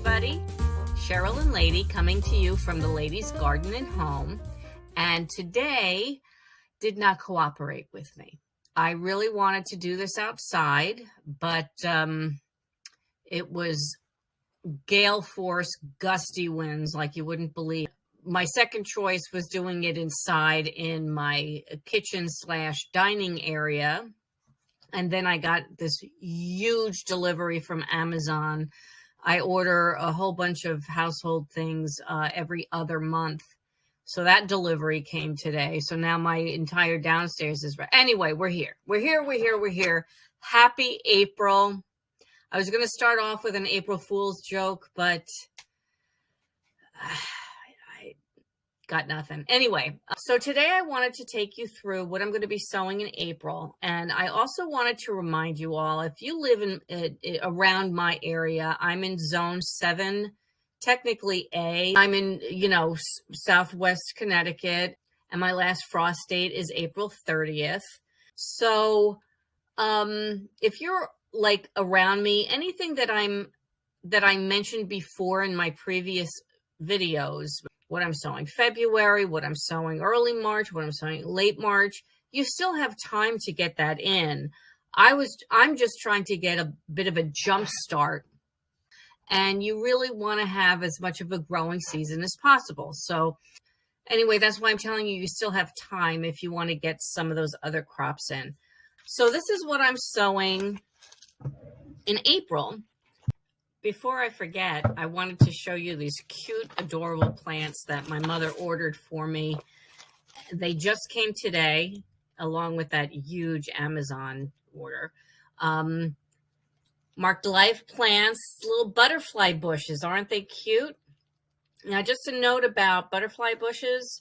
everybody. Cheryl and Lady coming to you from the Lady's Garden and Home. And today did not cooperate with me. I really wanted to do this outside, but it was gale force, gusty winds like you wouldn't believe. My second choice was doing it inside in my kitchen/dining area. And then I got this huge delivery from Amazon. I order a whole bunch of household things every other month. So that delivery came today. So now my entire downstairs is ready. Anyway, we're here. We're here. Happy April. I was going to start off with an April Fool's joke, but I got nothing. Anyway, so today I wanted to take you through what I'm going to be sowing in April. And I also wanted to remind you all, if you live in around my area, I'm in zone 7, technically A. I'm in, Southwest Connecticut, and my last frost date is April 30th. So if you're like around me, anything that I mentioned before in my previous videos, what I'm sowing February, what I'm sowing early March, what I'm sowing late March, you still have time to get that in. I'm just trying to get a bit of a jump start, and you really want to have as much of a growing season as possible. So anyway, that's why I'm telling you still have time if you want to get some of those other crops in. So this is what I'm sowing in April. Before I forget, I wanted to show you these cute, adorable plants that my mother ordered for me. They just came today, along with that huge Amazon order. Marked Life plants, little butterfly bushes. Aren't they cute? Now, just a note about butterfly bushes.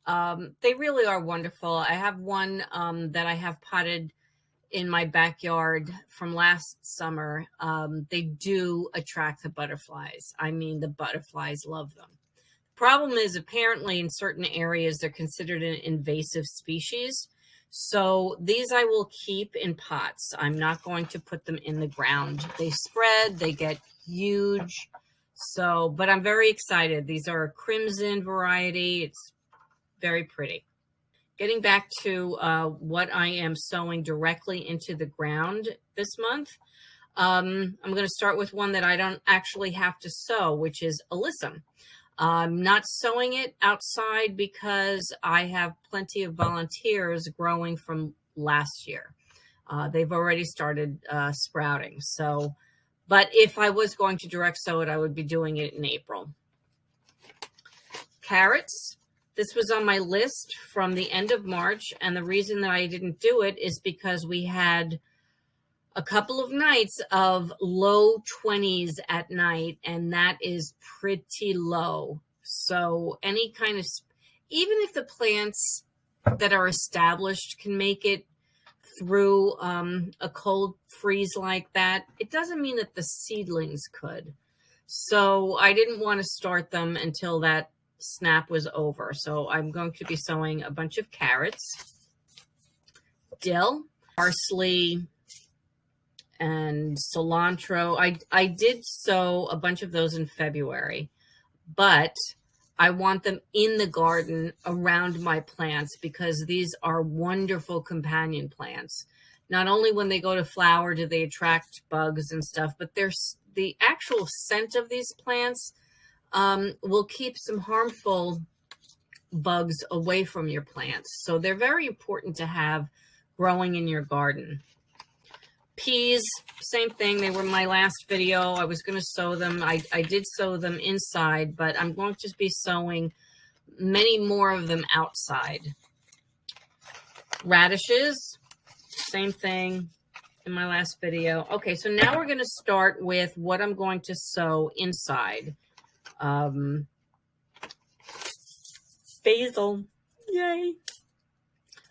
They really are wonderful. I have one that I have potted in my backyard from last summer. They do attract the butterflies. I mean, the butterflies love them. Problem is, apparently in certain areas, they're considered an invasive species. So these I will keep in pots. I'm not going to put them in the ground. They spread, they get huge. So, but I'm very excited. These are a crimson variety. It's very pretty. Getting back to what I am sowing directly into the ground this month, I'm going to start with one that I don't actually have to sow, which is alyssum. I'm not sowing it outside because I have plenty of volunteers growing from last year. They've already started sprouting. So, but if I was going to direct sow it, I would be doing it in April. Carrots. This was on my list from the end of March, and the reason that I didn't do it is because we had a couple of nights of low 20s at night, and that is pretty low. So any kind of, even if the plants that are established can make it through a cold freeze like that, it doesn't mean that the seedlings could. So I didn't want to start them until that snap was over. So I'm going to be sowing a bunch of carrots, dill, parsley, and cilantro. I did sow a bunch of those in February, but I want them in the garden around my plants because these are wonderful companion plants. Not only when they go to flower do they attract bugs and stuff, but there's the actual scent of these plants will keep some harmful bugs away from your plants. So they're very important to have growing in your garden. Peas, same thing. They were my last video. I was going to sow them. I did sow them inside, but I'm going to be sowing many more of them outside. Radishes, same thing in my last video. Okay, so now we're going to start with what I'm going to sow inside. Basil. Yay.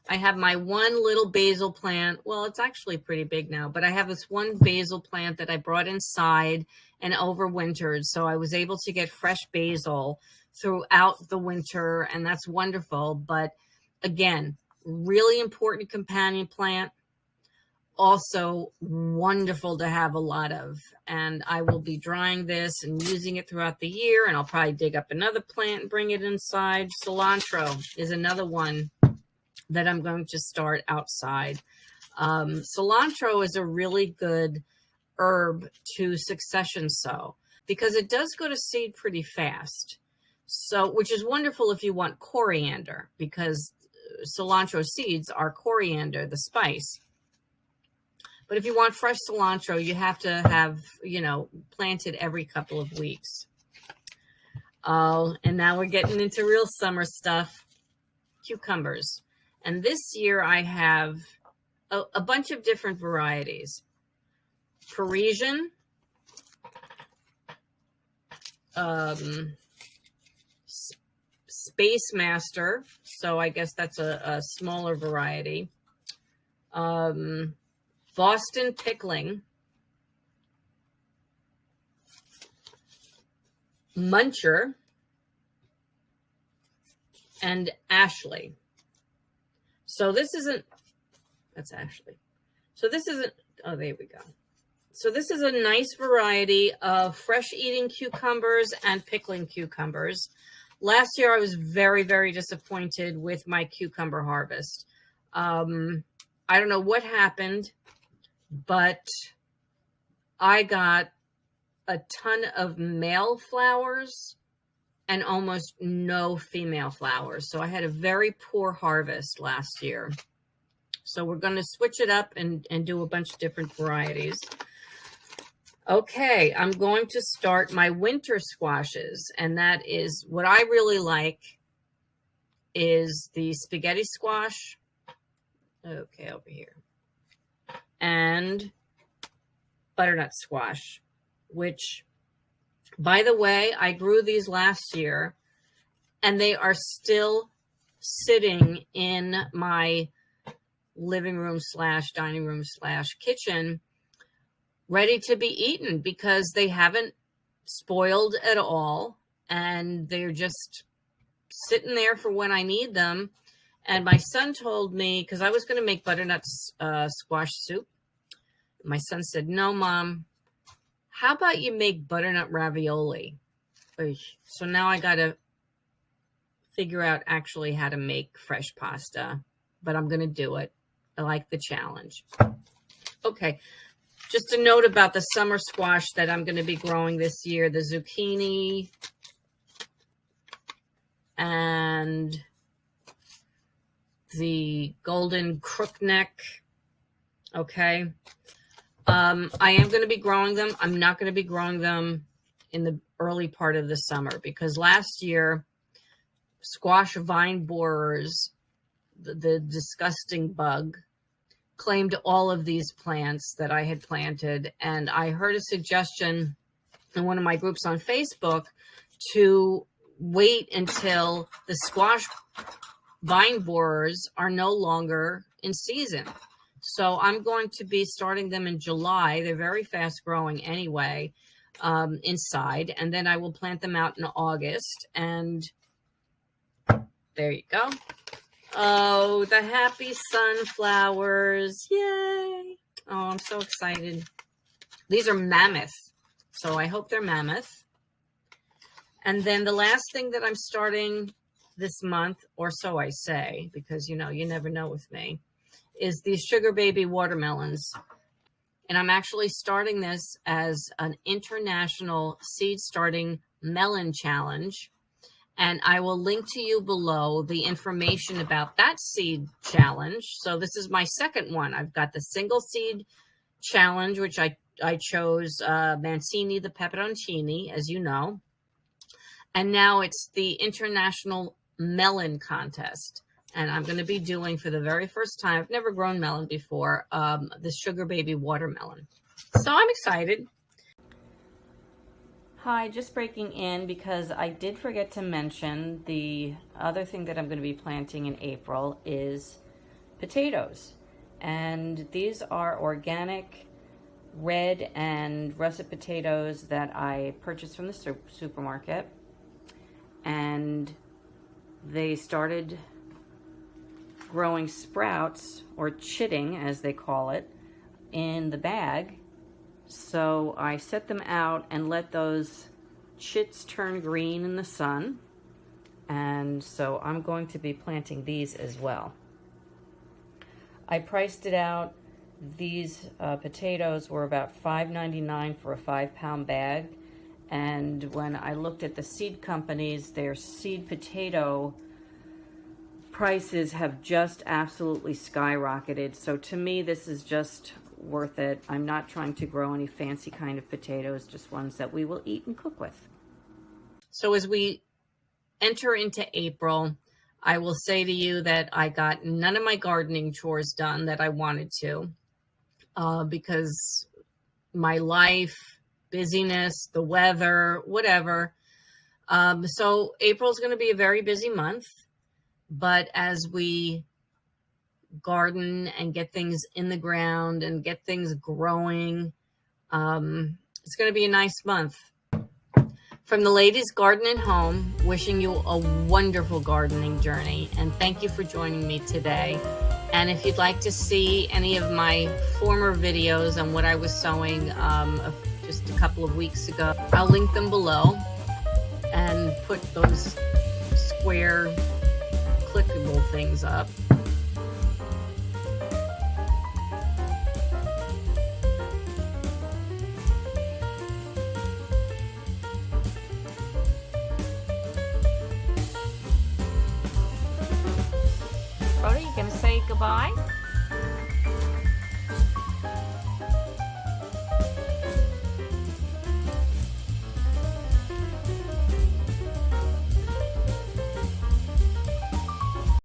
I have my one little basil plant. Well, it's actually pretty big now, but I have this one basil plant that I brought inside and overwintered. So I was able to get fresh basil throughout the winter, and that's wonderful. But again, really important companion plant. also wonderful to have a lot of. And I will be drying this and using it throughout the year, and I'll probably dig up another plant and bring it inside. Cilantro is another one that I'm going to start outside. Cilantro is a really good herb to succession sow because it does go to seed pretty fast. So, which is wonderful if you want coriander, because cilantro seeds are coriander, the spice. But if you want fresh cilantro, you have to have, planted every couple of weeks. Oh, and now we're getting into real summer stuff. Cucumbers. And this year I have a bunch of different varieties. Parisian, Space Master, so I guess that's a smaller variety. Boston Pickling, Muncher, and Ashley. So this isn't, that's Ashley. So this isn't, oh, there we go. So this is a nice variety of fresh eating cucumbers and pickling cucumbers. Last year, I was very, very disappointed with my cucumber harvest. I don't know what happened, but I got a ton of male flowers and almost no female flowers. So I had a very poor harvest last year. So we're going to switch it up and do a bunch of different varieties. Okay, I'm going to start my winter squashes, and that is what I really like is the spaghetti squash. Okay, over here. And butternut squash, which, by the way, I grew these last year, and they are still sitting in my living room / dining room / kitchen, ready to be eaten because they haven't spoiled at all, and they're just sitting there for when I need them. And my son told me, because I was going to make butternut squash soup, my son said, "No, Mom, how about you make butternut ravioli?" So now I got to figure out actually how to make fresh pasta, but I'm going to do it. I like the challenge. Okay. Just a note about the summer squash that I'm going to be growing this year, the zucchini and the golden crookneck. Okay. I am going to be growing them. I'm not going to be growing them in the early part of the summer because last year, squash vine borers, the disgusting bug, claimed all of these plants that I had planted. And I heard a suggestion in one of my groups on Facebook to wait until the squash vine borers are no longer in season. So I'm going to be starting them in July. They're very fast growing anyway, inside. And then I will plant them out in August. And there you go. Oh, the happy sunflowers. Yay. Oh, I'm so excited. These are mammoth. So I hope they're mammoth. And then the last thing that I'm starting this month, or so I say, because, you never know with me, is these sugar baby watermelons. And I'm actually starting this as an international seed starting melon challenge. And I will link to you below the information about that seed challenge. So this is my second one. I've got the single seed challenge, which I chose Mancini the Peperoncini, as you know. And now it's the International Melon Contest. And I'm going to be doing, for the very first time, I've never grown melon before, the sugar baby watermelon. So I'm excited. Hi, just breaking in because I did forget to mention the other thing that I'm going to be planting in April is potatoes. And these are organic red and russet potatoes that I purchased from the supermarket. And they started growing sprouts, or chitting as they call it, in the bag. So I set them out and let those chits turn green in the sun. And so I'm going to be planting these as well. I priced it out. These potatoes were about $5.99 for a 5-pound bag. And when I looked at the seed companies, their seed potato prices have just absolutely skyrocketed. So to me, this is just worth it. I'm not trying to grow any fancy kind of potatoes, just ones that we will eat and cook with. So as we enter into April, I will say to you that I got none of my gardening chores done that I wanted to because my life, busyness, the weather, whatever. So April is going to be a very busy month, but as we garden and get things in the ground and get things growing, it's going to be a nice month. From the Ladies Garden and Home, wishing you a wonderful gardening journey, and thank you for joining me today. And if you'd like to see any of my former videos on what I was sowing just a couple of weeks ago, I'll link them below and put those square clickable things up. Brody, you gonna say goodbye?